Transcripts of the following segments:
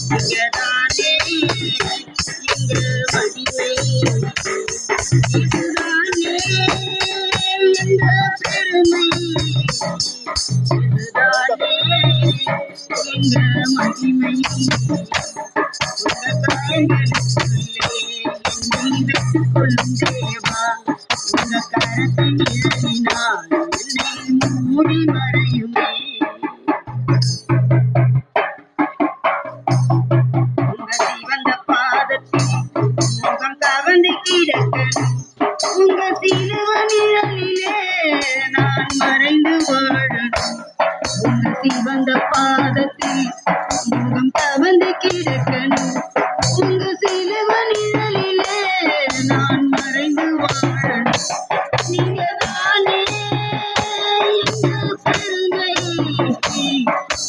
இங்கதானே எங்க மகிமை, இதுதானே எங்க பெருமை, இதுதானே எங்க மகிமை. உங்க காயங்களுக்குள்ளே என்னை வைத்துக் கொள்ளும் தேவா, உங்க கரத்தின் நிழலினால் என்னை மூடி மறையுமே. உங்க சிவந்த பாதத்தில் முகம் கவர்ந்து கிடக்கணும், உங்க சிலுவ நிழலிலே நான் மறைந்து வாழணும். உங்க சிவந்த பாதத்தில் முகம் கவர்ந்து கிடக்கணும், உங்க சிலுவ நிழலிலே நான் மறைந்து வாழணும். நீங்கதானே எங்க பெருமை,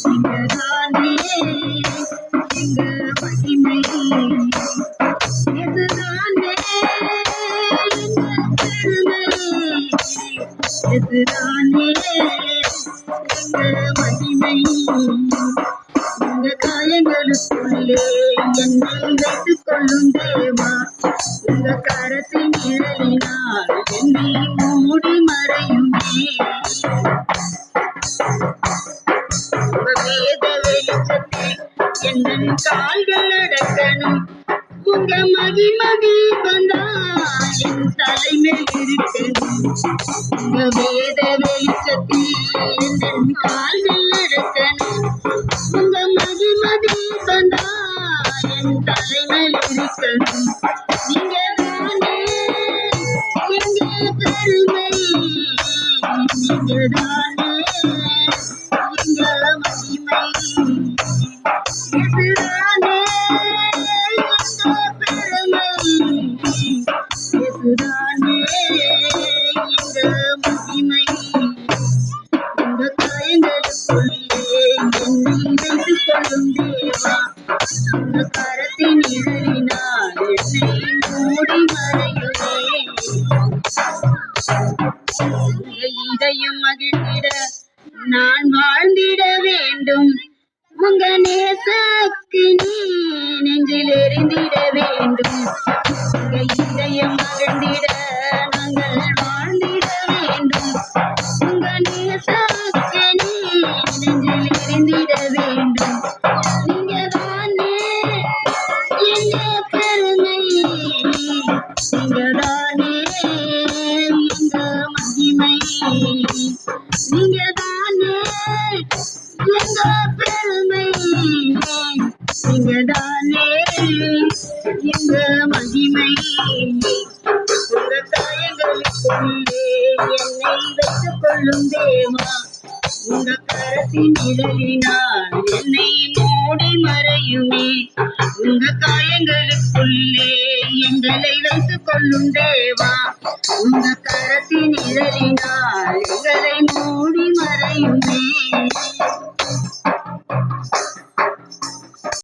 நீங்கதானே எங்க மகிமை, இதுதானே எங்க பெருமை, இதுதானே எங்க மகிமை. உங்க காயங்களுக்குள்ளே என்னை வைத்துக் கொள்ளும் தேவா, உங்க கரத்தின் நிழலினால் என்னை மூடி மறையுமே. உங்க வேத வெளிச்சத்தில் என் கால்கள் நடக்கணும், உங்க மகிமை தீபந்தான் என் தலைமேல் இருக்கணும். உங்க வேத வெளிச்சத்தில் என் கால்கள் நடக்கணும், உங்க மகிமை தீபந்தான் என் தலைமேல் இருக்கணும். நீங்கதானே எங்க பெருமை, நீங்கதானே எங்க மகிமை, இதுதானே எங்க பெருமை, இதுதானே எங்க மகிமை. உங்க காயங்களுக்குள்ளே என்னை வைத்துக் கொள்ளும் தேவா, உங்க கரத்தின் நிழலினால் என்னை மூடி மறையுமே. உங்க இதயம் மகிழ்ந்திட நான் வாழ்ந்திட வேண்டும், உங்க நேசக்கினி நெஞ்சில் எரிந்திட வேண்டும். உங்க இதயம் மகிழ்ந்திட நாங்கள் வாழ்ந்திட வேண்டும், உங்க நேசக்கினி நெஞ்சில் எரிந்திட வேண்டும். நீங்கதானே எங்க பெருமை, நீங்கதானே எங்க மகிமை, நீங்கதானே எங்க பெருமை, நீங்கதானே எங்க மகிமை. உங்க காயங்களுக்குள்ளே என்னை வைத்துக் கொள்ளும் தேவா, உங்க கரத்தின் நிழலினால் என்னை மூடி மறையுமே. உங்க காயங்களுக்குள்ளே எங்களை வைத்துக் கொள்ளும் தேவா, உங்க கரத்தின் நிழலினால் எங்களை மூடி